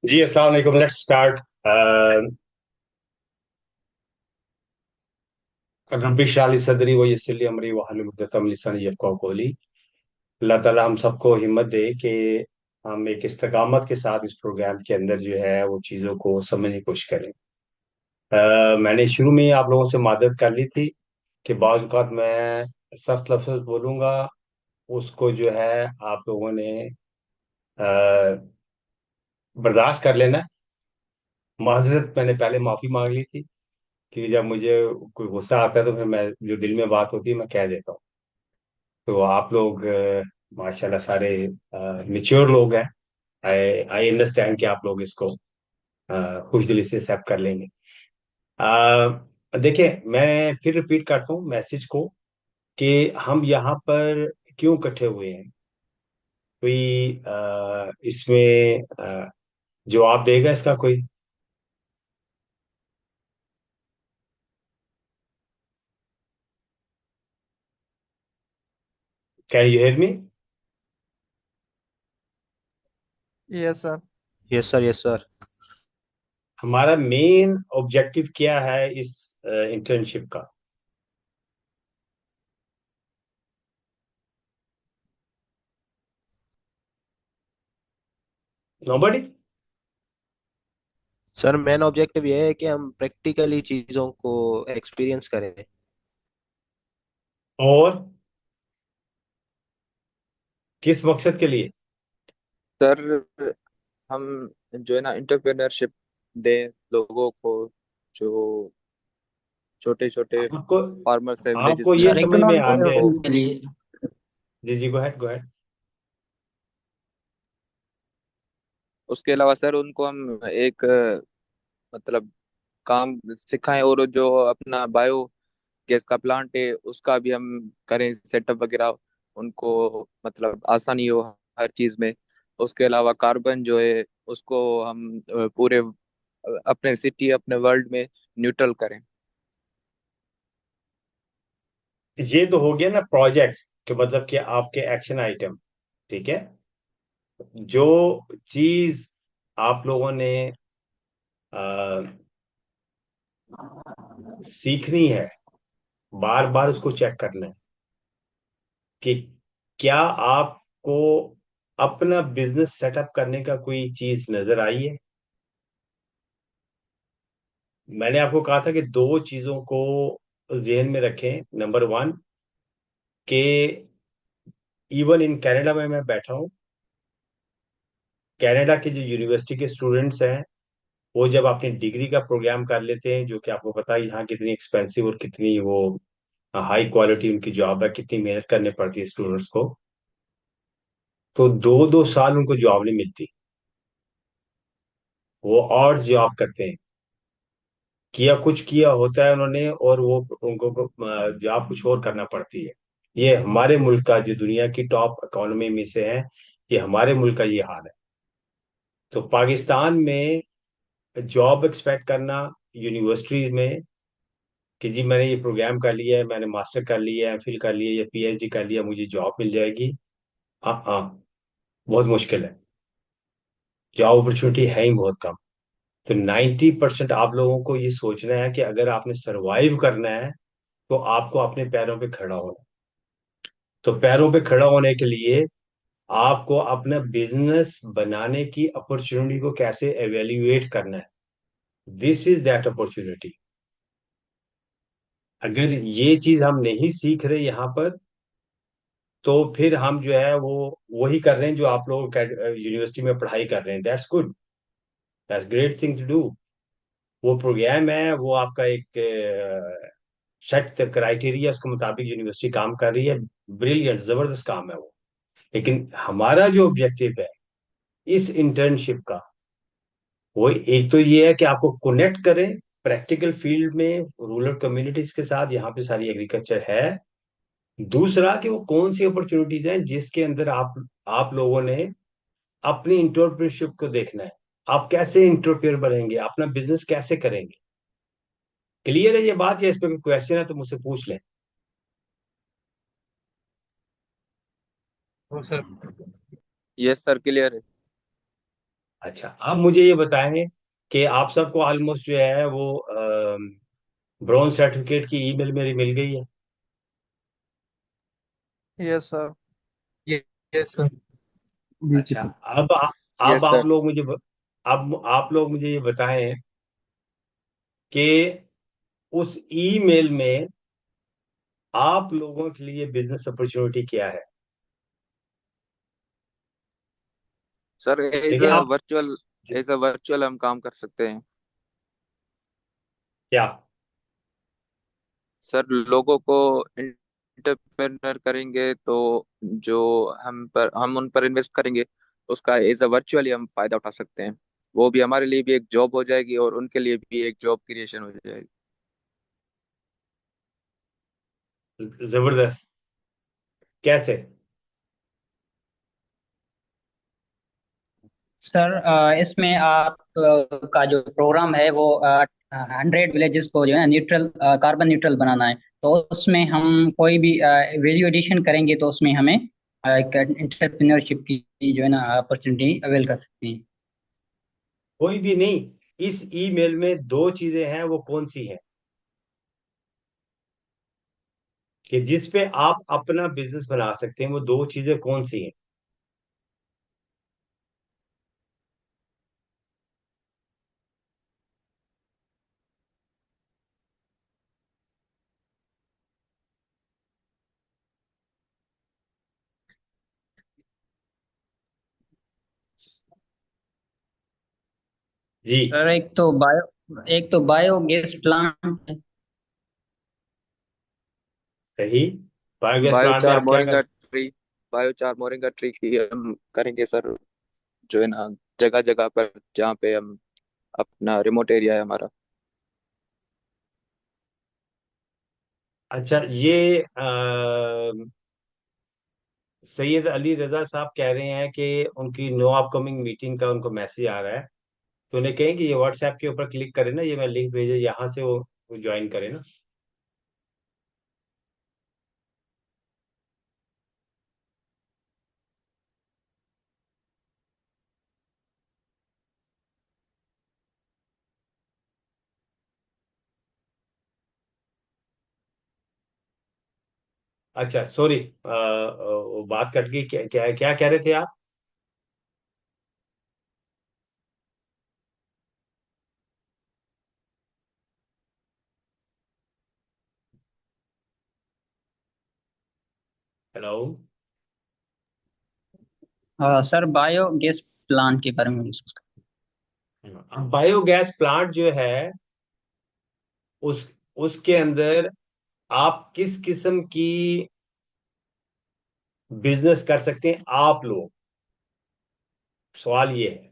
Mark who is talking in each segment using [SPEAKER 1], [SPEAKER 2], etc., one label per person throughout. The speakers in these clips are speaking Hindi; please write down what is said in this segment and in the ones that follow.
[SPEAKER 1] जी अस्सलाम वालेकुम। Let's start. रब्बी इश्रह ली सदरी व यस्सिर ली अमरी वहलुल उक़दतम मिन लिसानी यफ़क़हू क़ौली। अल्लाह ताला हम सबको हिम्मत दे कि हम एक इस्तकामत के साथ इस प्रोग्राम के अंदर जो है वो चीज़ों को समझने की कोशिश करें। मैंने शुरू में ही आप लोगों से मादत कर ली थी कि बाज़ औक़ात मैं सख्त लफ्ज़ बोलूँगा, उसको जो है आप लोगों ने बर्दाश्त कर लेना है। माज़रत मैंने पहले माफ़ी मांग ली थी कि जब मुझे कोई गुस्सा आता है तो फिर मैं जो दिल में बात होती है मैं कह देता हूँ। तो आप लोग माशाल्लाह सारे मिच्योर लोग हैं। आई आई अंडरस्टैंड कि आप लोग इसको खुश दिली से एक्सेप्ट कर लेंगे। देखिए, मैं फिर रिपीट करता हूँ मैसेज को कि हम यहाँ पर क्यों इकट्ठे हुए हैं। कोई इसमें जवाब देगा इसका कोई? Can you hear me?
[SPEAKER 2] Yes sir.
[SPEAKER 3] Yes sir, yes sir.
[SPEAKER 1] हमारा मेन ऑब्जेक्टिव क्या है इस इंटर्नशिप का? नोबडी?
[SPEAKER 3] सर मेन ऑब्जेक्टिव ये है कि हम प्रैक्टिकली चीज़ों को एक्सपीरियंस करें।
[SPEAKER 1] और किस मकसद के लिए?
[SPEAKER 2] सर हम जो है ना इंटरप्रेन्योरशिप दें लोगों को, जो छोटे छोटे
[SPEAKER 1] आपको
[SPEAKER 2] फार्मर्स है विलेजेस
[SPEAKER 1] आपको
[SPEAKER 2] में,
[SPEAKER 1] ये
[SPEAKER 4] सर
[SPEAKER 1] समझ में
[SPEAKER 4] इकोनॉमिक
[SPEAKER 1] आ जाए।
[SPEAKER 2] उनको।
[SPEAKER 4] डेवलपमेंट के लिए।
[SPEAKER 1] जी जी, गो अहेड गो अहेड।
[SPEAKER 2] उसके अलावा सर उनको हम एक मतलब काम सिखाएं, और जो अपना बायो गैस का प्लांट है उसका भी हम करें सेटअप वगैरह, उनको मतलब आसानी हो हर चीज में। उसके अलावा कार्बन जो है उसको हम पूरे अपने सिटी अपने वर्ल्ड में न्यूट्रल करें।
[SPEAKER 1] ये तो हो गया ना प्रोजेक्ट के मतलब कि आपके एक्शन आइटम। ठीक है। जो चीज आप लोगों ने अ, सीखनी है, बार बार उसको चेक करना है कि क्या आपको अपना बिजनेस सेटअप करने का कोई चीज नजर आई है। मैंने आपको कहा था कि दो चीजों को जहन में रखें। नंबर वन, कि इवन इन कनाडा में मैं बैठा हूँ, कनाडा के जो यूनिवर्सिटी के स्टूडेंट्स हैं वो जब अपनी डिग्री का प्रोग्राम कर लेते हैं, जो कि आपको पता है यहाँ कितनी एक्सपेंसिव और कितनी वो हाई क्वालिटी उनकी जॉब है, कितनी मेहनत करनी पड़ती है स्टूडेंट्स को, तो दो दो साल उनको जॉब नहीं मिलती। वो और जॉब करते हैं, किया कुछ किया होता है उन्होंने और वो उनको जॉब कुछ और करना पड़ती है। ये हमारे मुल्क का जो दुनिया की टॉप इकोनॉमी में से है, ये हमारे मुल्क का ये हाल है। तो पाकिस्तान में जॉब एक्सपेक्ट करना यूनिवर्सिटी में कि जी मैंने ये प्रोग्राम कर लिया है, मैंने मास्टर कर लिया है, एमफिल कर लिया या पीएचडी कर लिया, मुझे जॉब मिल जाएगी। हाँ हाँ, बहुत मुश्किल है। जॉब अपॉर्चुनिटी है ही बहुत कम। तो 90% आप लोगों को ये सोचना है कि अगर आपने सरवाइव करना है तो आपको अपने पैरों पे खड़ा होना है। तो पैरों पे खड़ा होने के लिए आपको अपना बिजनेस बनाने की अपॉर्चुनिटी को कैसे एवेल्युएट करना है। This is that opportunity. अगर ये चीज हम नहीं सीख रहे यहाँ पर, तो फिर हम जो है वो वही कर रहे हैं जो आप लोग यूनिवर्सिटी में पढ़ाई कर रहे हैं। That's good, that's great thing to do. वो प्रोग्राम है, वो आपका एक सेट क्राइटेरिया उसके मुताबिक यूनिवर्सिटी काम कर रही है। ब्रिलियंट, जबरदस्त काम है वो। लेकिन हमारा जो ऑब्जेक्टिव है इस इंटर्नशिप का, वो एक तो ये है कि आपको कनेक्ट करें प्रैक्टिकल फील्ड में रूरल कम्युनिटीज के साथ, यहाँ पे सारी एग्रीकल्चर है। दूसरा कि वो कौन सी अपॉर्चुनिटीज हैं जिसके अंदर आप लोगों ने अपनी इंटरप्रेन्योरशिप को देखना है। आप कैसे इंटरप्रेन्योर बनेंगे, अपना बिजनेस कैसे करेंगे। क्लियर है ये बात, या इस पे कोई क्वेश्चन है तो मुझसे पूछ लें।
[SPEAKER 5] तो सर
[SPEAKER 2] यस सर, क्लियर है।
[SPEAKER 1] अच्छा, अब मुझे ये बताएं कि आप सबको ऑलमोस्ट जो है वो ब्रॉन्ज सर्टिफिकेट की ईमेल मेरी मिल गई है।
[SPEAKER 2] Yes sir.
[SPEAKER 4] Yes sir.
[SPEAKER 1] अच्छा, अब अब
[SPEAKER 2] यस
[SPEAKER 1] आप
[SPEAKER 2] सर।
[SPEAKER 1] लोग मुझे अब आप लोग मुझे ये बताएं कि उस ईमेल में आप लोगों के लिए बिजनेस अपॉर्चुनिटी क्या है।
[SPEAKER 2] सर एज
[SPEAKER 1] देखिए
[SPEAKER 2] अ
[SPEAKER 1] आप,
[SPEAKER 2] वर्चुअल, एज अ वर्चुअल हम काम कर सकते हैं।
[SPEAKER 1] क्या।
[SPEAKER 2] सर लोगों को इंटरप्रेन्योर करेंगे तो जो हम उन पर इन्वेस्ट करेंगे, उसका एज अ वर्चुअली हम फायदा उठा सकते हैं। वो भी हमारे लिए भी एक जॉब हो जाएगी और उनके लिए भी एक जॉब क्रिएशन हो जाएगी।
[SPEAKER 1] जबरदस्त। कैसे।
[SPEAKER 4] सर इसमें आप का जो प्रोग्राम है वो 100 विलेजेस को जो है न्यूट्रल, कार्बन न्यूट्रल बनाना है। तो उसमें हम कोई भी वैल्यू एडिशन करेंगे तो उसमें हमें एक एंटरप्रेन्योरशिप की जो है ना अपॉर्चुनिटी अवेल कर सकते हैं।
[SPEAKER 1] कोई भी नहीं, इस ईमेल में दो चीजें हैं, वो कौन सी हैं कि जिस पे आप अपना बिजनेस बना सकते हैं, वो दो चीजें कौन सी हैं। जी।
[SPEAKER 4] सर एक तो बायो गैस प्लांट है।
[SPEAKER 1] सही। बायोगैस प्लांट में
[SPEAKER 2] बायोचार
[SPEAKER 1] आप क्या कर।
[SPEAKER 2] Moringa tree, biochar moringa tree की हम करेंगे सर, जो है ना जगह जगह पर, जहाँ पे हम अपना रिमोट एरिया है हमारा।
[SPEAKER 1] अच्छा, ये सैयद अली रजा साहब कह रहे हैं कि उनकी नो अपकमिंग मीटिंग का उनको मैसेज आ रहा है। तो उन्हें कहें कि ये व्हाट्सएप के ऊपर क्लिक करें ना, ये मैं लिंक भेजे, यहाँ से वो ज्वाइन करें ना। अच्छा सॉरी, वो बात कट गई। क्या क्या क्या कह रहे थे आप। Hello.
[SPEAKER 4] Sir bio gas plant के बारे में डिस्कस
[SPEAKER 1] अब बायोगैस प्लांट जो है, उस उसके अंदर आप किस किस्म की बिजनेस कर सकते हैं आप लोग, सवाल ये है।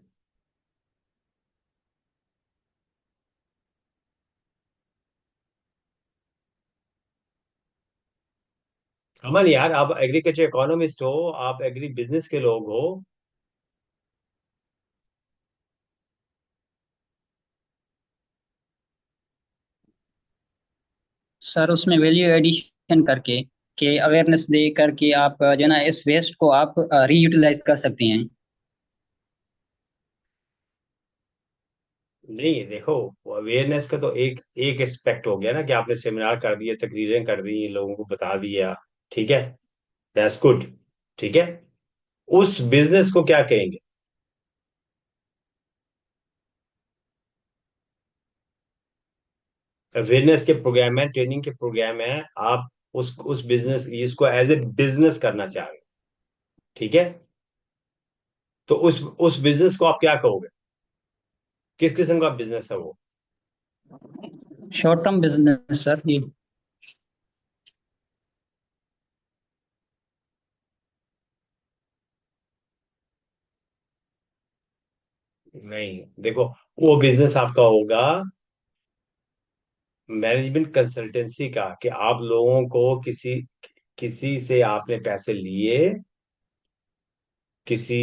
[SPEAKER 1] अमन यार, आप एग्रीकल्चर इकोनॉमिस्ट हो, आप एग्री बिजनेस के लोग हो।
[SPEAKER 4] सर उसमें वैल्यू एडिशन करके के अवेयरनेस दे करके आप जो है ना इस वेस्ट को आप रीयूटिलाइज कर सकते हैं।
[SPEAKER 1] नहीं देखो, अवेयरनेस का तो एक एक एस्पेक्ट हो गया ना कि आपने सेमिनार कर दिए, तकरीरें कर दी, लोगों को बता दिया। ठीक है, दैट्स गुड। ठीक है, उस बिजनेस को क्या कहेंगे। अवेयरनेस के प्रोग्राम है, ट्रेनिंग के प्रोग्राम है। आप उस बिजनेस, इसको एज ए बिजनेस करना चाह रहे हैं। ठीक है, तो उस बिजनेस को आप क्या कहोगे, किस किस्म का बिजनेस है वो।
[SPEAKER 4] शॉर्ट टर्म बिजनेस सर ये।
[SPEAKER 1] नहीं देखो, वो बिजनेस आपका होगा मैनेजमेंट कंसल्टेंसी का, कि आप लोगों को किसी किसी से आपने पैसे लिए, किसी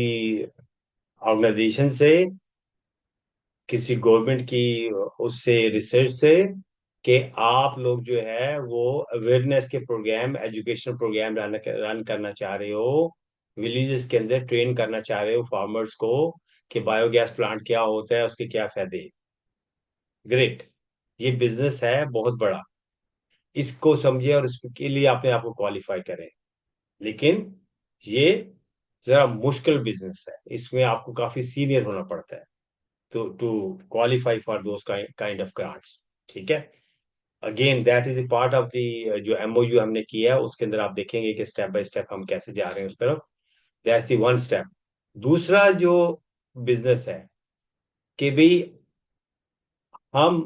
[SPEAKER 1] ऑर्गेनाइजेशन से, किसी गवर्नमेंट की उससे, रिसर्च से, कि आप लोग जो है वो अवेयरनेस के प्रोग्राम, एजुकेशन प्रोग्राम रन करना चाह रहे हो, विलेजेस के अंदर ट्रेन करना चाह रहे हो फार्मर्स को, कि बायोगैस प्लांट क्या होता है, उसके क्या फायदे हैं। ग्रेट। ये बिजनेस है बहुत बड़ा, इसको समझिए और इसके लिए अपने आप को क्वालिफाई करें। लेकिन ये जरा मुश्किल बिजनेस है, इसमें आपको काफी सीनियर होना पड़ता है to qualify for those kind of grants. ठीक है। Again that is a part of the जो एमओयू हमने किया है, उसके अंदर आप देखेंगे कि स्टेप बाय स्टेप हम कैसे जा रहे हैं उस तरफ। That's the one step. दूसरा जो बिजनेस है कि भाई हम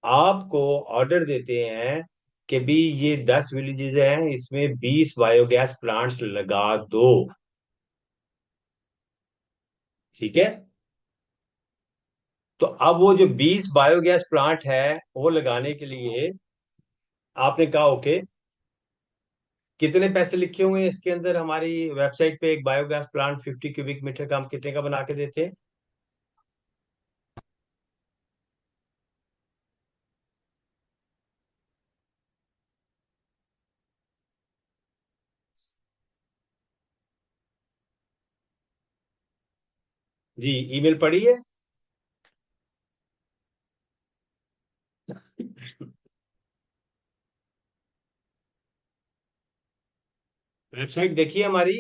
[SPEAKER 1] आपको ऑर्डर देते हैं कि भी ये 10 विलेजेस हैं, इसमें 20 बायोगैस प्लांट्स लगा दो। ठीक है। तो अब वो जो 20 बायोगैस प्लांट है वो लगाने के लिए आपने कहा ओके, कितने पैसे लिखे हुए हैं इसके अंदर हमारी वेबसाइट पे? एक बायोगैस प्लांट 50 क्यूबिक मीटर का हम कितने का बना के देते हैं? जी, ईमेल पढ़ी है? वेबसाइट देखिए हमारी।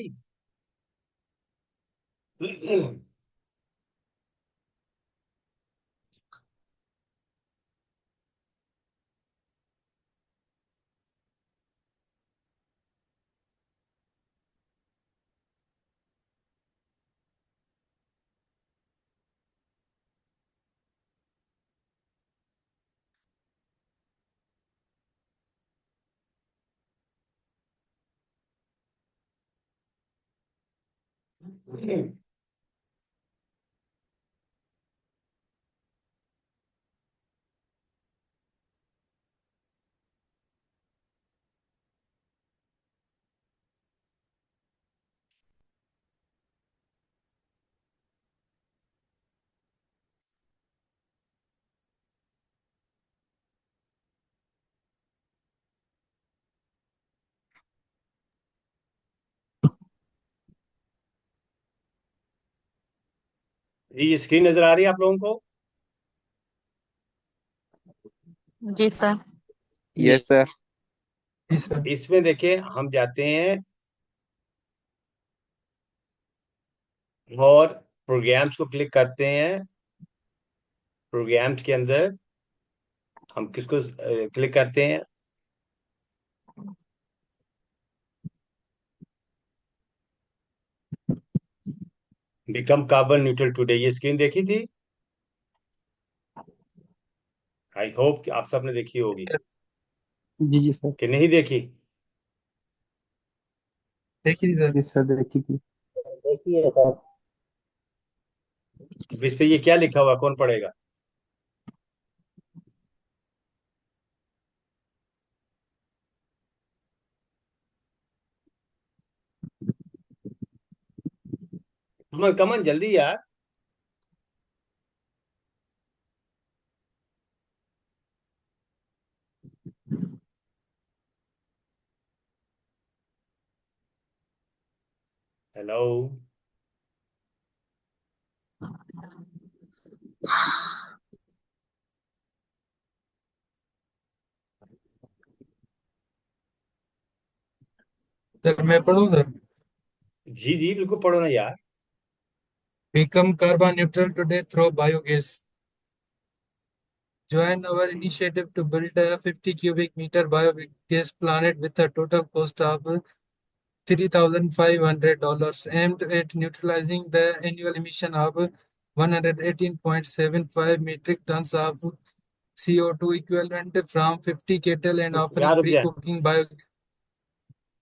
[SPEAKER 1] जी, ये स्क्रीन नजर आ रही है आप लोगों को?
[SPEAKER 5] जी सर।
[SPEAKER 3] जी।
[SPEAKER 2] Yes sir.
[SPEAKER 6] जी सर।
[SPEAKER 1] इसमें देखिए हम जाते हैं और प्रोग्राम्स को क्लिक करते हैं। प्रोग्राम्स के अंदर हम किसको क्लिक करते हैं? Become carbon neutral today. ये स्क्रीन देखी थी? आई होप कि आप सबने देखी होगी।
[SPEAKER 6] जी जी सर।
[SPEAKER 1] कि नहीं देखी?
[SPEAKER 6] देखी थी सर।
[SPEAKER 3] जी सर, देखी थी।
[SPEAKER 4] देखिए सर।
[SPEAKER 1] अब इस पे ये क्या लिखा हुआ, कौन पढ़ेगा? कमन कमन जल्दी यार। हेलो।
[SPEAKER 6] सर मैं पढ़ूँ सर।
[SPEAKER 1] जी जी, बिल्कुल पढ़ो ना यार।
[SPEAKER 6] Become carbon neutral today through biogas. Join our initiative to build a 50 cubic meter biogas plant with a total cost of $3,500 aimed at neutralizing the annual emission of 118.75 metric tons of CO2 equivalent from 50 cattle and
[SPEAKER 1] यहाँ
[SPEAKER 6] offering
[SPEAKER 1] रुक
[SPEAKER 6] free
[SPEAKER 1] जाए।
[SPEAKER 6] cooking bio.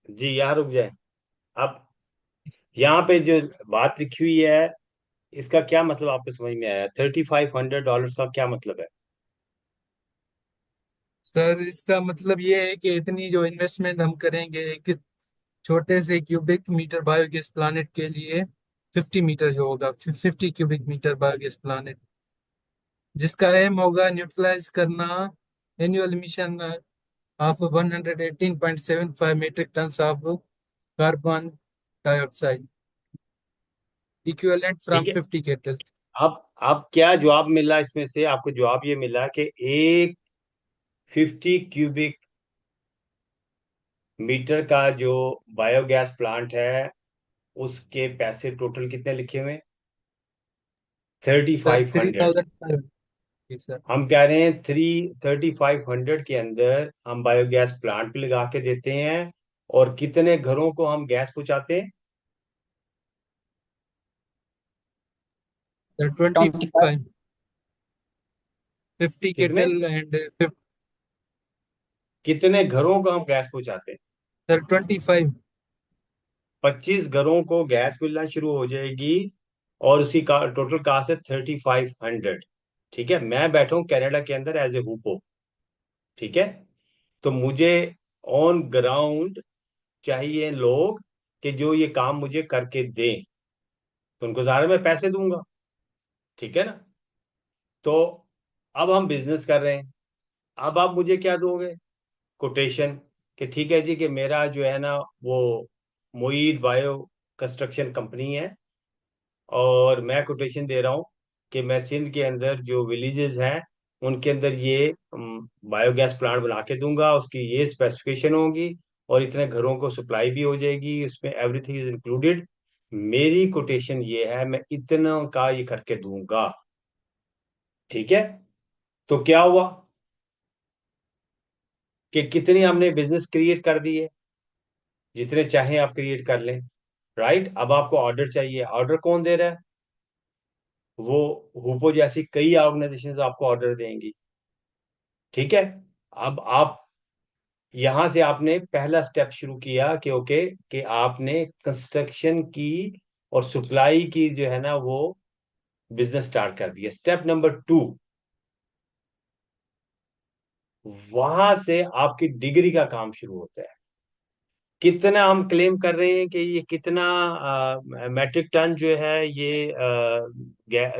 [SPEAKER 1] जी, यहाँ रुक जाए। अब यहाँ पे जो बात लिखी हुई है, इसका क्या मतलब आपको समझ में आया? $3,500 का क्या मतलब है?
[SPEAKER 6] सर इसका मतलब ये है कि इतनी जो इन्वेस्टमेंट हम करेंगे एक छोटे से क्यूबिक मीटर बायोगैस प्लानेट के लिए 50 मीटर जो होगा 50 क्यूबिक मीटर बायोगैस प्लानेट जिसका एम होगा न्यूट्रलाइज करना annual emission of 118.75 metric ton of carbon dioxide. Equivalent from
[SPEAKER 1] ठीक है।
[SPEAKER 6] 50 केटल।
[SPEAKER 1] अब क्या जवाब मिला इसमें से? आपको जवाब ये मिला कि एक 50 क्यूबिक मीटर का जो बायोगैस प्लांट है उसके पैसे टोटल कितने लिखे हुए? Thirty
[SPEAKER 6] sir
[SPEAKER 1] five
[SPEAKER 6] three
[SPEAKER 1] hundred
[SPEAKER 6] thousand five G sir.
[SPEAKER 1] हम कह रहे हैं 3500 के अंदर हम बायोगैस प्लांट भी लगा के देते हैं। और कितने घरों को हम गैस पहुंचाते हैं?
[SPEAKER 6] Sir twenty
[SPEAKER 4] 25।
[SPEAKER 6] फाइव 50
[SPEAKER 1] कितने
[SPEAKER 6] केटल एंड
[SPEAKER 1] कितने घरों को हम गैस पहुंचाते हैं?
[SPEAKER 6] सर 25।
[SPEAKER 1] 25 घरों को गैस मिलना शुरू हो जाएगी। और उसकी टोटल कास्ट है 3500। ठीक है, मैं बैठा हूँ कनाडा के अंदर एज ए हुपो। ठीक है, तो मुझे ऑन ग्राउंड चाहिए लोग कि जो ये काम मुझे करके दें। तो उनको ज़ाहिर है मैं पैसे दूंगा। ठीक है ना? तो अब हम बिजनेस कर रहे हैं। अब आप मुझे क्या दोगे? कोटेशन। कि ठीक है जी, कि मेरा जो है ना वो मोईद बायो कंस्ट्रक्शन कंपनी है, और मैं कोटेशन दे रहा हूँ कि मैं सिंध के अंदर जो विलेजेस हैं उनके अंदर ये बायोगैस प्लांट बना के दूंगा, उसकी ये स्पेसिफिकेशन होगी, और इतने घरों को सप्लाई भी हो जाएगी, उसमें एवरीथिंग इज इंक्लूडेड। मेरी कोटेशन ये है, मैं इतना का ये करके दूंगा। ठीक है, तो क्या हुआ कि कितनी हमने बिजनेस क्रिएट कर दी है? जितने चाहे आप क्रिएट कर लें। राइट, अब आपको ऑर्डर चाहिए, ऑर्डर कौन दे रहा है? वो हुपो जैसी कई ऑर्गेनाइजेशन आपको ऑर्डर देंगी। ठीक है, अब आप यहां से आपने पहला स्टेप शुरू किया कि ओके, कि आपने कंस्ट्रक्शन की और सप्लाई की जो है ना वो बिजनेस स्टार्ट कर दिया। स्टेप नंबर 2, वहां से आपकी डिग्री का काम शुरू होता है। कितना हम क्लेम कर रहे हैं कि ये कितना मैट्रिक टन जो है ये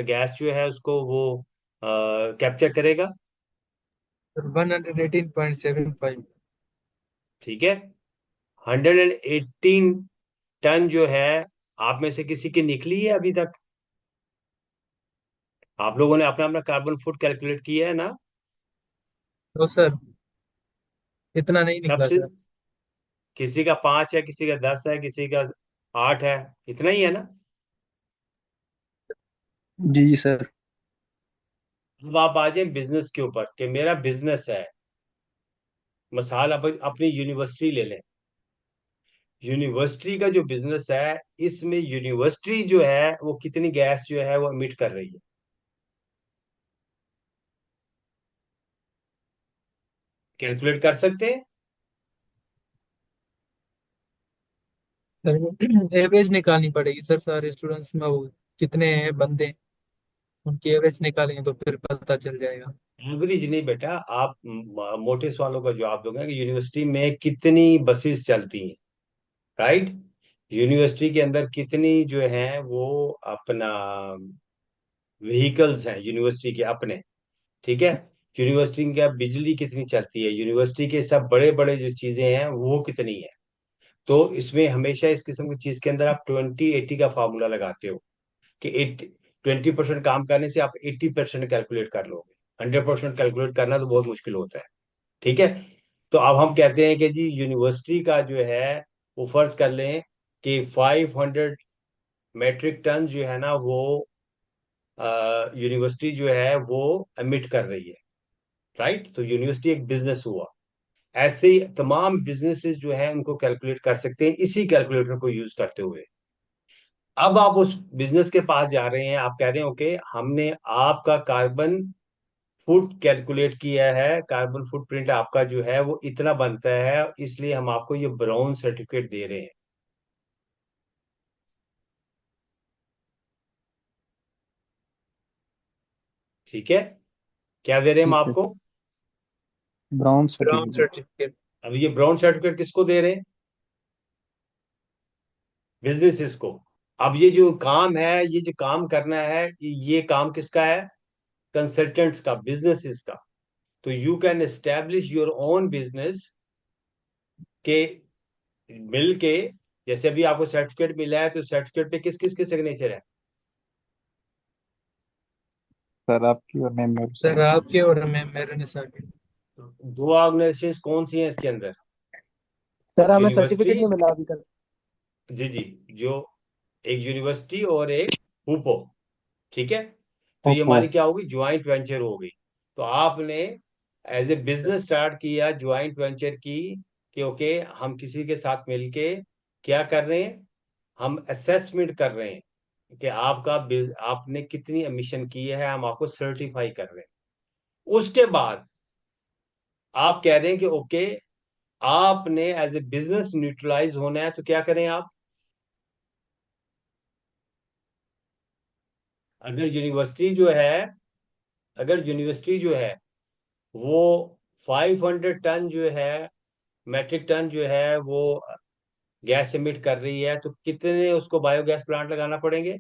[SPEAKER 1] गैस जो है उसको वो कैप्चर करेगा?
[SPEAKER 6] सर 118.75।
[SPEAKER 1] ठीक है, 118 टन जो है आप में से किसी की निकली है अभी तक? आप लोगों ने अपना अपना कार्बन फुट कैलकुलेट किया है ना?
[SPEAKER 6] तो सर इतना नहीं निकला
[SPEAKER 1] सबसे
[SPEAKER 6] सर।
[SPEAKER 1] किसी का 5 है, किसी का 10 है, किसी का 8 है। इतना ही है ना?
[SPEAKER 7] जी जी सर।
[SPEAKER 1] अब आप आ जाए बिजनेस के ऊपर कि मेरा बिजनेस है। मिसाल अपनी यूनिवर्सिटी ले लें। यूनिवर्सिटी का जो बिजनेस है, इसमें यूनिवर्सिटी जो है वो कितनी गैस जो है वो एमिट कर रही है? कैलकुलेट कर सकते हैं?
[SPEAKER 6] सर वो एवरेज निकालनी पड़ेगी सर, सारे स्टूडेंट्स में वो कितने हैं बंदे, उनकी एवरेज निकालेंगे तो फिर पता चल जाएगा।
[SPEAKER 1] एवरेज नहीं बेटा, आप मोटे सवालों का जवाब दोगे कि यूनिवर्सिटी में कितनी बसेस चलती हैं। राइट, यूनिवर्सिटी के अंदर कितनी जो है वो अपना व्हीकल्स हैं यूनिवर्सिटी के अपने। ठीक है, यूनिवर्सिटी की बिजली कितनी चलती है, यूनिवर्सिटी के सब बड़े बड़े जो चीजें हैं वो कितनी है। तो इसमें हमेशा इस किस्म की चीज के अंदर आप 20-80 का फार्मूला लगाते हो कि 20% काम करने से आप 80% कैलकुलेट कर लोगे। 100% कैलकुलेट करना तो बहुत मुश्किल होता है। ठीक है, तो अब हम कहते हैं कि जी यूनिवर्सिटी का जो है वो फर्ज कर लें कि 500 मेट्रिक टन जो है ना वो यूनिवर्सिटी जो है वो एमिट कर रही है। राइट, तो यूनिवर्सिटी एक बिजनेस हुआ। ऐसे ही तमाम बिजनेसेस जो है उनको कैलकुलेट कर सकते हैं इसी कैलकुलेटर को यूज करते हुए। अब आप उस बिजनेस के पास जा रहे हैं, आप कह रहे हैं ओके, हमने आपका कार्बन फुट कैलकुलेट किया है, कार्बन फुटप्रिंट आपका जो है वो इतना बनता है, इसलिए हम आपको ये ब्राउन सर्टिफिकेट दे रहे हैं। ठीक है, क्या दे रहे हैं हम
[SPEAKER 7] ठीक है।
[SPEAKER 1] आपको?
[SPEAKER 7] Brown
[SPEAKER 6] brown
[SPEAKER 7] certificate.
[SPEAKER 6] सर्टिफिकेट।
[SPEAKER 1] अब ये ब्राउन सर्टिफिकेट किसको दे रहे हैं? बिजनेसेस को। अब ये जो काम है, ये जो काम करना है, ये काम किसका है? कंसल्टेंट्स का, बिजनेसेस का। तो you can establish your own business के मिल के। जैसे अभी आपको सर्टिफिकेट मिला है, तो सर्टिफिकेट पे किस किस के सिग्नेचर है?
[SPEAKER 7] सर आपकी और मैं मेरे
[SPEAKER 6] सर
[SPEAKER 7] साथ।
[SPEAKER 6] आपके और मैं मेरे निसार के।
[SPEAKER 1] दो ऑर्गेनाइजेशन कौन सी हैं इसके अंदर?
[SPEAKER 3] सर हमें
[SPEAKER 1] यूनिवर्सिटी।
[SPEAKER 3] सर्टिफिकेट नहीं मिला अभी तक।
[SPEAKER 1] जी जी। जो एक यूनिवर्सिटी और एक हुपो, ठीक है। तो ये
[SPEAKER 7] ओप्पो।
[SPEAKER 1] हमारी क्या होगी, ज्वाइंट वेंचर हो गई। तो आपने एज ए बिजनेस स्टार्ट किया ज्वाइंट वेंचर की, कि ओके हम किसी के साथ मिलके क्या कर रहे हैं, हम असेसमेंट कर रहे हैं कि आपने कितनी एमिशन की है, हम आपको सर्टिफाई कर रहे हैं। उसके बाद आप कह रहे हैं कि ओके आपने एज ए बिजनेस न्यूट्रलाइज होना है, तो क्या करें आप? अगर यूनिवर्सिटी जो है अगर यूनिवर्सिटी जो है वो 500 टन जो है, मेट्रिक टन जो है वो गैस एमिट कर रही है, तो कितने उसको बायोगैस प्लांट लगाना पड़ेंगे?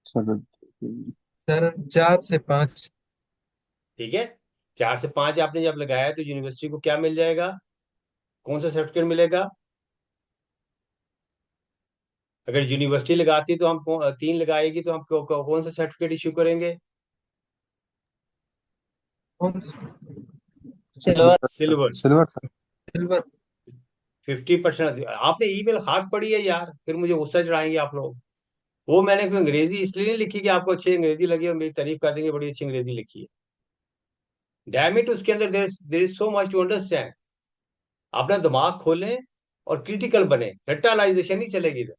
[SPEAKER 7] सर
[SPEAKER 6] सर 4 से 5।
[SPEAKER 1] ठीक है। 4 से 5 आपने जब लगाया तो यूनिवर्सिटी को क्या मिल जाएगा, कौन सा सर्टिफिकेट मिलेगा? अगर यूनिवर्सिटी लगाती तो हम 3 लगाएगी तो हम कौन सा सर्टिफिकेट इश्यू करेंगे?
[SPEAKER 6] कौन?
[SPEAKER 4] Silver.
[SPEAKER 1] Silver.
[SPEAKER 7] Silver sir.
[SPEAKER 6] Silver.
[SPEAKER 1] 50%। आपने ईमेल खाक पड़ी है यार, फिर मुझे गुस्सा चढ़ाएंगे आप लोग। वो मैंने कोई अंग्रेजी इसलिए नहीं लिखी कि आपको अच्छी अंग्रेजी लगी और मेरी तारीफ कर देंगे बड़ी अच्छी अंग्रेजी लिखी है। डैम इट, उसके अंदर there is so much to understand. अपना दिमाग खोलें और क्रिटिकल बने, रट्टालाइजेशन नहीं चलेगी इधर।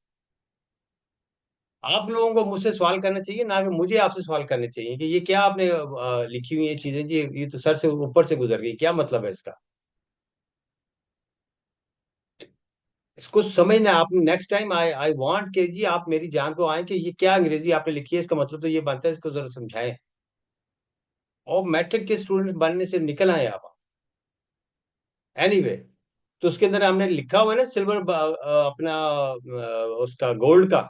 [SPEAKER 1] आप लोगों को मुझसे सवाल करना चाहिए, ना कि मुझे आपसे सवाल करने चाहिए कि ये क्या आपने लिखी हुई है चीजें जी, ये तो सर से ऊपर से गुजर गई, क्या मतलब है इसका? इसको समझना आप next time. I I want के जी आप मेरी जान को आए कि ये क्या अंग्रेजी आपने लिखी है, इसका मतलब तो ये बनता है, इसको जरा समझाएं। और मैट्रिक के स्टूडेंट बनने से निकल आए आप। एनीवे, तो उसके अंदर हमने लिखा हुआ है ना सिल्वर, अपना उसका गोल्ड का।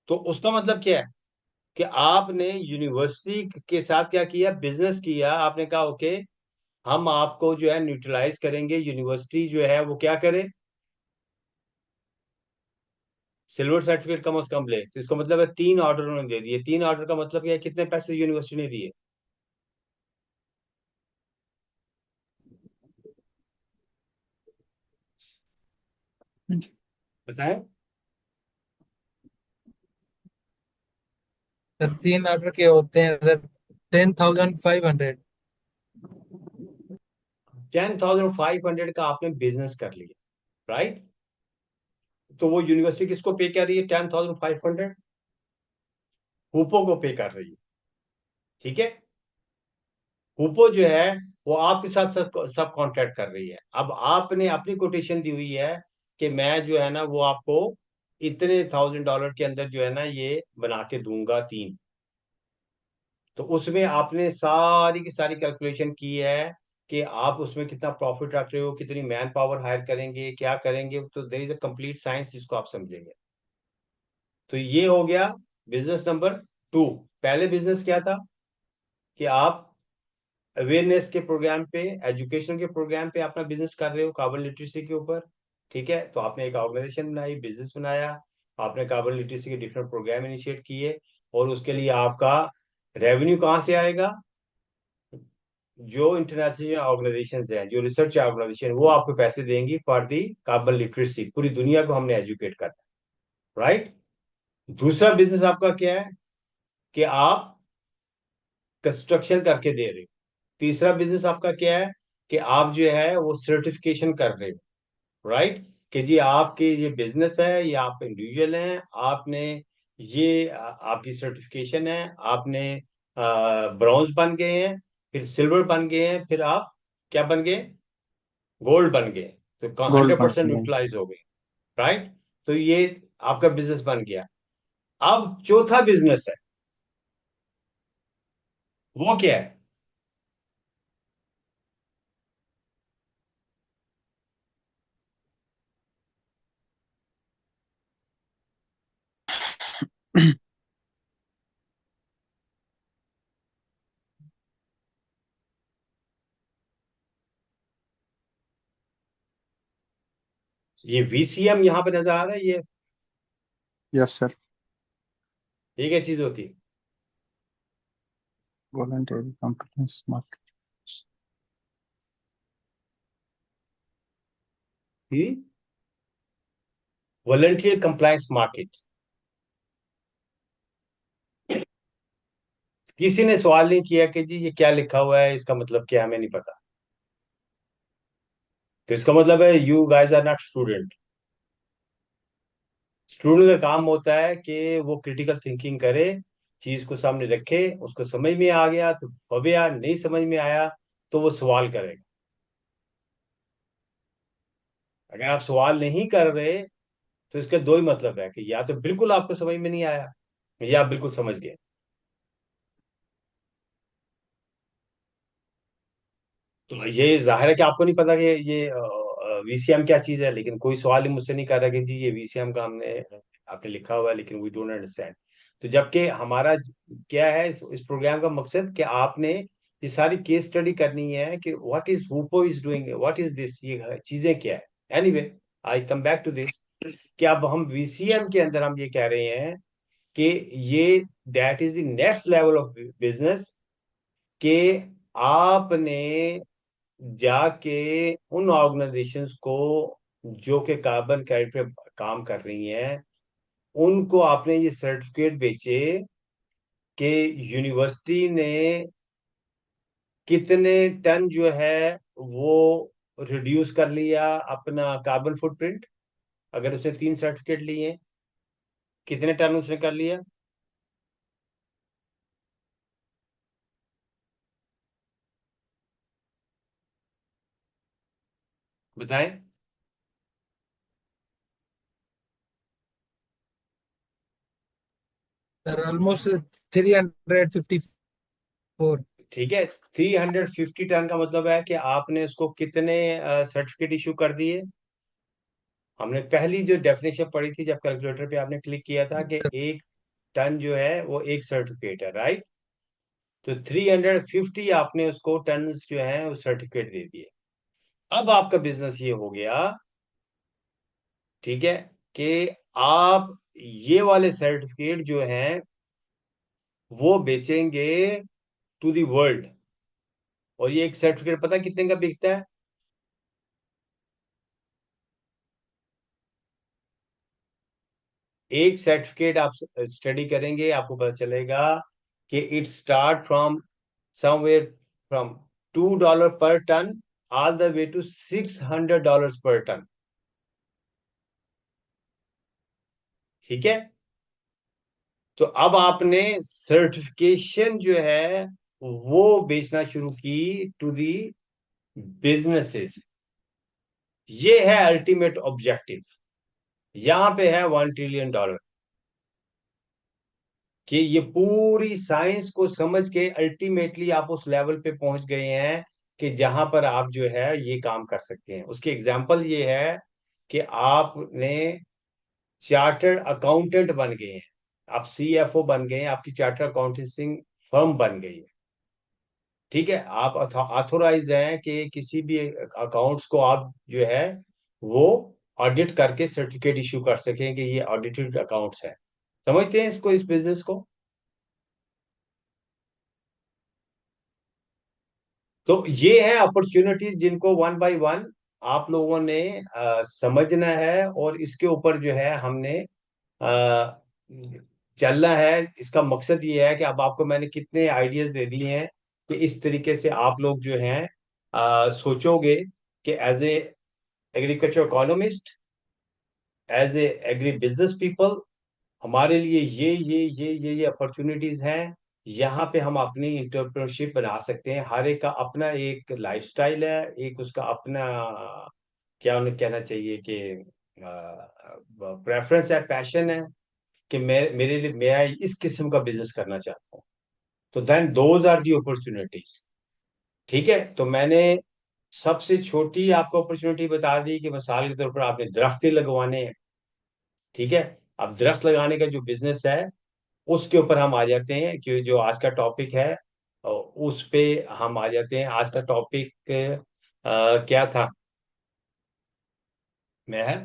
[SPEAKER 1] तो उसका मतलब क्या है कि आपने यूनिवर्सिटी के साथ क्या किया, बिजनेस किया। आपने कहा ओके हम आपको जो है न्यूट्रलाइज करेंगे, यूनिवर्सिटी जो है वो क्या करे, सिल्वर सर्टिफिकेट कम से कम ले। तो इसका मतलब है 3 ऑर्डर उन्होंने दे दिए। 3 ऑर्डर का मतलब क्या है, कितने पैसे यूनिवर्सिटी ने दिए? बताएं।
[SPEAKER 6] सर 3 ऑर्डर के होते हैं सर, 10,500।
[SPEAKER 1] 10,500 का आपने बिजनेस कर लिया, राइट। तो वो यूनिवर्सिटी किसको पे कर रही है? 10,500 हुपो को पे कर रही है, ठीक है। हुपो जो है वो आपके साथ सब कॉन्ट्रैक्ट कर रही है। अब आपने अपनी कोटेशन दी हुई है कि मैं जो है ना वो आपको इतने $1,000 के अंदर जो है ना ये बना के दूंगा 3। तो उसमें आपने सारी की सारी कैलकुलेशन की है कि आप उसमें कितना प्रॉफिट रख रहे हो, कितनी मैन पावर हायर करेंगे, क्या करेंगे। तो there is a complete science जिसको आप समझेंगे। तो ये हो गया बिजनेस नंबर 2। पहले बिजनेस क्या था कि आप अवेयरनेस के प्रोग्राम पे, एजुकेशन के प्रोग्राम पे अपना बिजनेस कर रहे हो कार्बन लिटरेसी के ऊपर, ठीक है। तो आपने एक ऑर्गेनाइजेशन बनाई, बिजनेस बनाया, आपने कार्बन लिटरेसी के डिफरेंट प्रोग्राम इनिशिएट किए। और उसके लिए आपका रेवेन्यू कहाँ से आएगा? जो इंटरनेशनल ऑर्गेनाइजेशन हैं, जो रिसर्च ऑर्गेनाइजेशन, वो आपको पैसे देंगी फॉर दी कार्बन लिटरेसी। पूरी दुनिया को हमने एजुकेट करना है, राइट। दूसरा बिजनेस आपका क्या है कि आप कंस्ट्रक्शन करके दे रहे हो। तीसरा बिजनेस आपका क्या है कि आप जो है वो सर्टिफिकेशन कर रहे हो, राइट। कि जी आपके ये बिजनेस है, ये आप इंडिविजुअल हैं, आपने ये आपकी सर्टिफिकेशन है, आपने ब्रॉन्ज बन गए हैं, फिर सिल्वर बन गए हैं, फिर आप क्या बन गए, गोल्ड बन गए। तो
[SPEAKER 7] गोल्ड
[SPEAKER 1] 100%
[SPEAKER 7] बन गए।
[SPEAKER 1] न्यूट्रलाइज हो गए, राइट। तो ये आपका बिजनेस बन गया। अब चौथा बिजनेस है, वो क्या है? ये VCM यहाँ पे नजर आ रहा है,
[SPEAKER 7] यस सर।
[SPEAKER 1] ये क्या चीज होती है?
[SPEAKER 7] Voluntary compliance market.
[SPEAKER 1] Volunteer compliance market. किसी ने सवाल नहीं किया कि जी ये क्या लिखा हुआ है, इसका मतलब क्या है, हमें नहीं पता। तो इसका मतलब है you guys are not student. Student का काम होता है कि वो क्रिटिकल थिंकिंग करे, चीज को सामने रखे, उसको समझ में आ गया तो बढ़िया, नहीं समझ में आया तो वो सवाल करेगा। अगर आप सवाल नहीं कर रहे तो इसका दो ही मतलब है कि या तो बिल्कुल आपको समझ में नहीं आया, या आप बिल्कुल समझ गए। तो ये जाहिर है कि आपको नहीं पता कि ये VCM क्या चीज है, लेकिन कोई सवाल ही मुझसे नहीं कर रहा कि जी ये VCM का हमने आपने लिखा हुआ है, लेकिन वी डोंट अंडरस्टैंड। तो जबकि हमारा क्या है इस प्रोग्राम का मकसद कि आपने ये सारी केस स्टडी करनी है कि व्हाट इज हुपो is doing, what is this, ये चीजें क्या है। Anyway, I come back to this, कि अब हम VCM के अंदर हम ये कह रहे हैं कि ये that is the next level of business, कि आपने जाके उन ऑर्गेनाइजेशंस को जो कि कार्बन क्रेडिट पे काम कर रही हैं, उनको आपने ये सर्टिफिकेट बेचे कि यूनिवर्सिटी ने कितने टन जो है वो रिड्यूस कर लिया अपना कार्बन फुटप्रिंट। अगर उसने 3 सर्टिफिकेट लिए, कितने टन उसने कर लिया? बताएं।
[SPEAKER 6] Sir almost 354।
[SPEAKER 1] ठीक है, 350 टन का मतलब है कि आपने उसको कितने सर्टिफिकेट इशू कर दिए? हमने पहली जो डेफिनेशन पढ़ी थी जब कैलकुलेटर पे आपने क्लिक किया था, कि 1 टन जो है वो 1 सर्टिफिकेट है, राइट? तो 350 आपने उसको टन जो है वो सर्टिफिकेट दे दिए। अब आपका बिजनेस ये हो गया, ठीक है, कि आप ये वाले सर्टिफिकेट जो हैं वो बेचेंगे टू दी वर्ल्ड। और ये एक सर्टिफिकेट पता है कितने का बिकता है? एक सर्टिफिकेट आप स्टडी करेंगे, आपको पता चलेगा कि it start from somewhere from $2 per ton all the way to $600 per ton. ठीक है, तो अब आपने सर्टिफिकेशन जो है वो बेचना शुरू की टू दी बिजनेसेस। ये है अल्टीमेट ऑब्जेक्टिव। यहां पे है $1 ट्रिलियन, कि ये पूरी साइंस को समझ के अल्टीमेटली आप उस लेवल पे पहुंच गए हैं कि जहां पर आप जो है ये काम कर सकते हैं। उसकी एग्जांपल ये है कि आपने चार्टर्ड अकाउंटेंट बन गए हैं, आप CFO बन गए हैं, आपकी चार्टर्ड अकाउंटेंसिंग फर्म बन गई है। ठीक है, आप ऑथोराइज हैं कि किसी भी अकाउंट्स को आप जो है वो ऑडिट करके सर्टिफिकेट इशू कर सकें कि ये ऑडिटेड अकाउंट्स है। समझते हैं इसको, इस बिजनेस को? तो ये है अपॉर्चुनिटीज जिनको वन बाय वन आप लोगों ने समझना है, और इसके ऊपर जो है हमने अ, चलना है। इसका मकसद ये है कि अब आपको मैंने कितने आइडियाज दे दिए हैं कि इस तरीके से आप लोग जो हैं सोचोगे कि as a agriculture economist, as a agri business people, हमारे लिए ये अपॉर्चुनिटीज हैं। यहाँ पे हम अपनी इंटरप्रेन्योरशिप बना सकते हैं। हर एक का अपना एक लाइफस्टाइल है, एक उसका अपना क्या उन्हें कहना चाहिए कि प्रेफरेंस है, पैशन है, कि मेरे लिए मैं इस किस्म का बिजनेस करना चाहता हूँ। तो then those are the opportunities. ठीक है, तो मैंने सबसे छोटी आपको अपॉर्चुनिटी बता दी कि मिसाल के तौर पर आपने दरख्त लगवाने हैं। ठीक है, अब दरख्त लगाने का जो बिजनेस है उसके ऊपर हम आ जाते हैं, कि जो आज का टॉपिक है उस पे हम आ जाते हैं। आज का टॉपिक क्या था? मैं है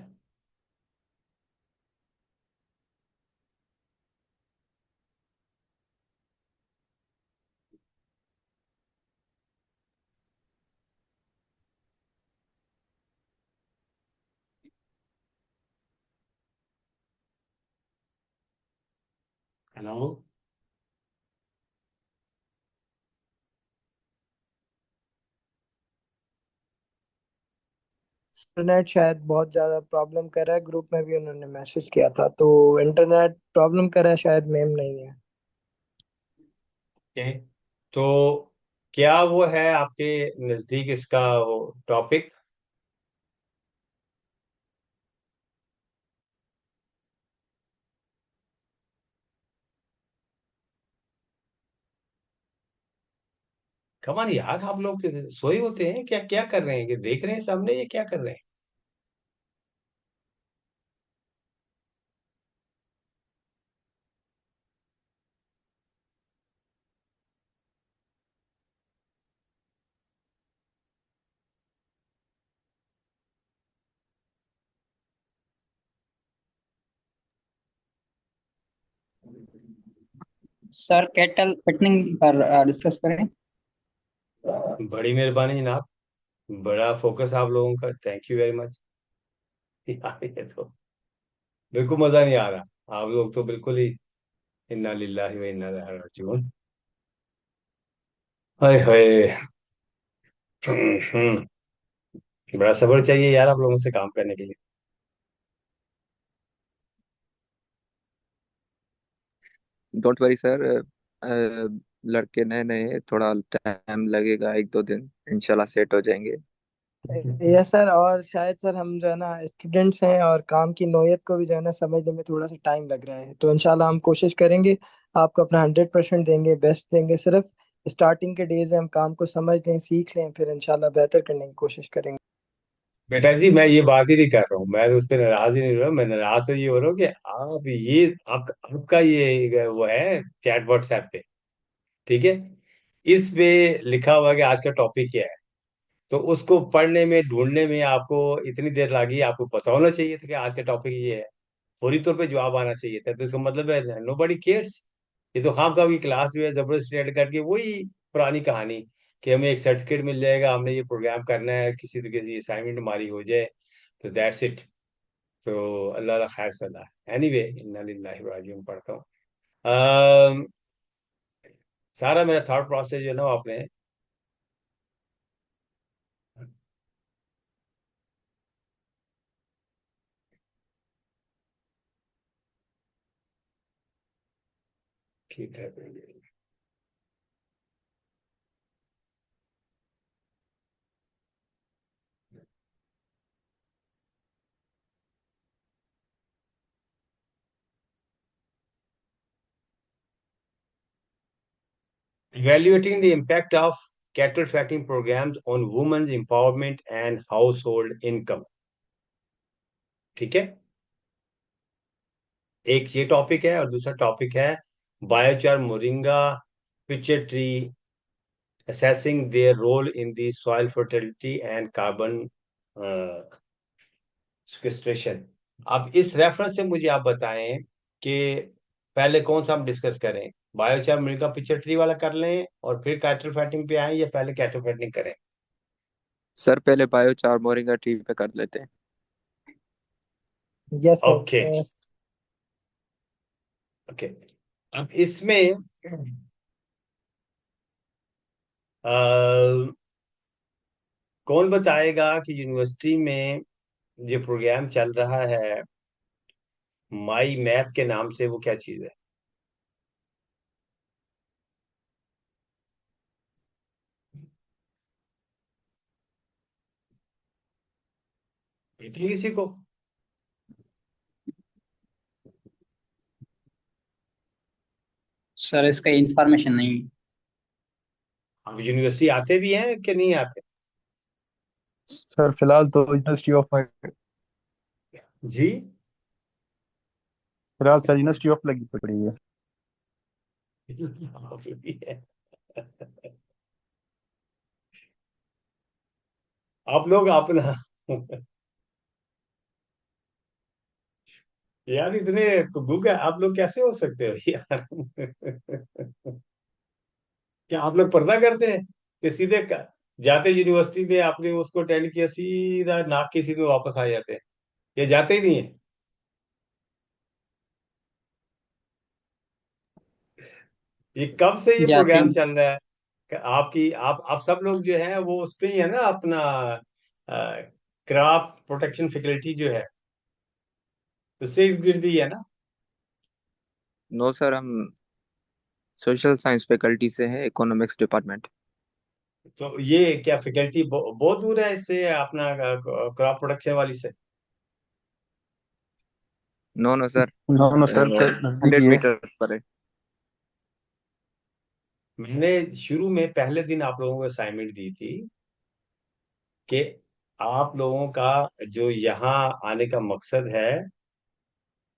[SPEAKER 1] हेलो।
[SPEAKER 8] इंटरनेट शायद बहुत ज्यादा प्रॉब्लम कर रहा है, ग्रुप में भी उन्होंने मैसेज किया था, तो इंटरनेट प्रॉब्लम कर रहा है, शायद मेम नहीं है।
[SPEAKER 1] ओके, तो क्या वो है आपके नजदीक इसका वो टॉपिक? कमान यार, आप लोग सोए होते हैं क्या? क्या कर रहे हैं? कि देख रहे हैं सामने, ये क्या कर रहे हैं?
[SPEAKER 4] सर कैटल फिटनिंग पर डिस्कस करें।
[SPEAKER 1] बड़ी मेहरबानी जनाब। बड़ा फोकस आप लोगों का, थैंक यू वेरी मच। यार ये तो बिल्कुल मजा नहीं आ रहा। आप लोग तो बिल्कुल ही इन्ना लिल्लाहि व इन्ना इलैहि राजिऊन। हाय हाय। हम्म, बड़ा सब्र चाहिए यार आप लोगों से काम करने के लिए।
[SPEAKER 2] डोंट वरी सर, लड़के नए नए हैं, थोड़ा टाइम लगेगा, 1 2 दिन इंशाल्लाह सेट हो जाएंगे।
[SPEAKER 8] यस सर, और शायद सर हम जो है ना स्टूडेंट्स हैं, और काम की नौयत को भी जो है ना समझने में थोड़ा सा टाइम लग रहा है, तो इंशाल्लाह हम कोशिश करेंगे, आपको अपना 100% देंगे, बेस्ट देंगे। सिर्फ स्टार्टिंग के डेज है, हम काम को समझ लें, सीख लें, फिर इंशाल्लाह बेहतर करने की कोशिश करेंगे।
[SPEAKER 1] बेटा जी, मैं ये बात ही नहीं कर रहा हूँ। मैं उस पर नाराज ही नहीं हो रहा हूँ। मैं नाराज तो ये हो रहा हूँ कि आप ये आपका ये वो है चैट व्हाट्सएप पे, ठीक है, इस पे लिखा हुआ है कि आज का टॉपिक क्या है। तो उसको पढ़ने में, ढूंढने में आपको इतनी देर लगी। आपको पता होना चाहिए था कि आज का टॉपिक ये है। फौरी तौर पे जवाब आना चाहिए था। तो इसका मतलब है नो बडी केयर्स। ये तो खाम खा की क्लास जो है जबरदस्ती ऐड करके वही पुरानी कहानी कि हमें एक सर्टिफिकेट मिल जाएगा, हमने ये प्रोग्राम करना है, किसी तरीके से असाइनमेंट हमारी हो जाए, तो दैट्स इट। तो अल्लाह ला खैर सलाह। एनीवे, इन्ना लिल्लाहि व राजिऊन पढ़ता हूँ। अम, सारा मेरा थॉट प्रोसेस जो है ना वो आपने ठीक है। Evaluating the impact of cattle fattening programs on women's empowerment and household income। ठीक है, एक ये टॉपिक है और दूसरा टॉपिक है biochar moringa pitcher tree, assessing their role in the soil fertility and carbon sequestration। अब इस रेफरेंस से मुझे आप बताएं कि पहले कौन सा हम डिस्कस करें। बायोचार मोरिंगा पिचर ट्री वाला कर लें और फिर कैटल फैटिंग पे आए, या पहले कैटल फैटिंग करें?
[SPEAKER 2] सर पहले बायोचार मोरिंगा टी पे कर लेते हैं।
[SPEAKER 8] Yes sir.
[SPEAKER 1] Okay okay. अब इसमें कौन बताएगा कि यूनिवर्सिटी में जो प्रोग्राम चल रहा है माई मैप के नाम से, वो क्या चीज है? पता किसी को?
[SPEAKER 4] सर इसका इंफॉर्मेशन नहीं।
[SPEAKER 1] अब यूनिवर्सिटी आते भी हैं कि नहीं आते?
[SPEAKER 7] सर फिलहाल तो यूनिवर्सिटी ऑफ
[SPEAKER 1] जी।
[SPEAKER 7] फिलहाल सर यूनिवर्सिटी ऑफ लगी पड़ी है।
[SPEAKER 1] आप भी है। आप लोग अपना यार इतने गूगल आप लोग कैसे हो सकते हो यार? क्या आप लोग पर्दा करते हैं कि सीधे जाते यूनिवर्सिटी में आपने उसको अटेंड किया, सीधा नाक के सीधे वापस आ जाते हैं, ये जाते ही नहीं है? ये कब से ये
[SPEAKER 4] जाते
[SPEAKER 1] प्रोग्राम
[SPEAKER 4] हैं।
[SPEAKER 1] चल रहा है? आपकी आप सब लोग जो है वो उस पे ही है ना, अपना क्रॉप प्रोटेक्शन फैकल्टी जो है उससे गिर दी है ना?
[SPEAKER 2] नो सर, हम सोशल साइंस फैकल्टी से हैं, इकोनॉमिक्स डिपार्टमेंट।
[SPEAKER 1] तो ये क्या फैकल्टी बहुत दूर है इससे, अपना क्रॉप प्रोडक्शन वाली से?
[SPEAKER 2] No no sir,
[SPEAKER 7] no no sir, फिर नजदीक ही
[SPEAKER 2] 100
[SPEAKER 7] है।
[SPEAKER 2] मीटर पर है।
[SPEAKER 1] मैंने शुरू में पहले दिन आप लोगों को असाइनमेंट दी थी कि आप लोगों का जो यहाँ आने का मकसद है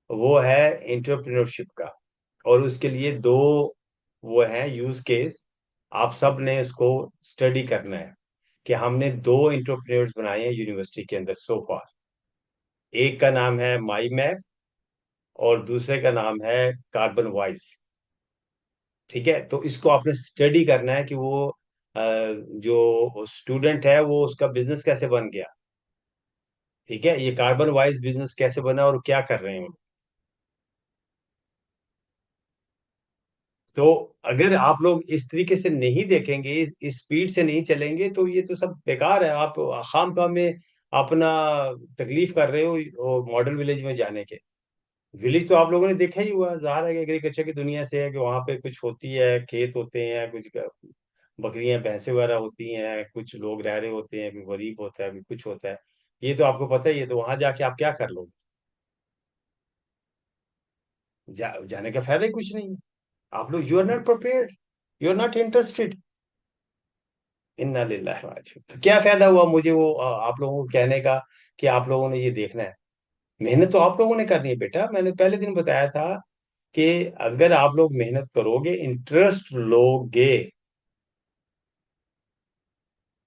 [SPEAKER 1] वो है एंटरप्रेन्योरशिप का, और उसके लिए दो वो है यूज केस, आप सब ने उसको स्टडी करना है। कि हमने दो एंटरप्रेन्योर्स बनाए हैं यूनिवर्सिटी के अंदर सो फार। एक का नाम है माई मैप और दूसरे का नाम है कार्बन वाइज। ठीक है, तो इसको आपने स्टडी करना है कि वो जो स्टूडेंट है वो उसका बिजनेस कैसे बन गया। ठीक है, ये कार्बन वाइज बिजनेस कैसे बना और क्या कर रहे हैं वो। तो अगर आप लोग इस तरीके से नहीं देखेंगे, इस स्पीड से नहीं चलेंगे, तो ये तो सब बेकार है। आप खाम खा में अपना तकलीफ कर रहे हो मॉडल विलेज में जाने के। विलेज तो आप लोगों ने देखा ही हुआ, ज़ाहिर है कि एग्रीकल्चर की दुनिया से है कि वहां पे कुछ होती है, खेत होते हैं, कुछ बकरियां भैंसे वगैरह होती हैं, कुछ लोग रह रहे होते हैं, कोई गरीब होता है, कोई कुछ होता है। ये तो आपको पता ही है। तो वहां जाके आप क्या कर लोगे? जाने का फायदा ही कुछ नहीं है। आप लोग, you are not prepared, you are not interested. इन्ना लिल्लाहि व इन्ना इलैहि राजिऊन। तो क्या फायदा हुआ मुझे वो आप लोगों को कहने का कि आप लोगों ने ये देखना है? मेहनत तो आप लोगों ने करनी है बेटा। मैंने पहले दिन बताया था कि अगर आप लोग मेहनत करोगे, इंटरेस्ट लोगे,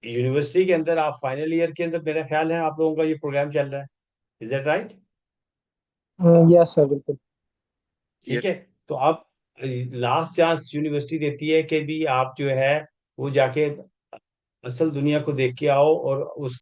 [SPEAKER 1] यूनिवर्सिटी के अंदर आप फाइनल ईयर के अंदर, मेरा ख्याल है आप लोगों का ये प्रोग्राम चल रहा है। Is that right?
[SPEAKER 8] Yes sir, बिल्कुल।
[SPEAKER 1] ठीक
[SPEAKER 2] यस।
[SPEAKER 1] है। तो आप, लास्ट चांस यूनिवर्सिटी देती है कि भी आप जो है वो जाके असल दुनिया को देख के आओ और उस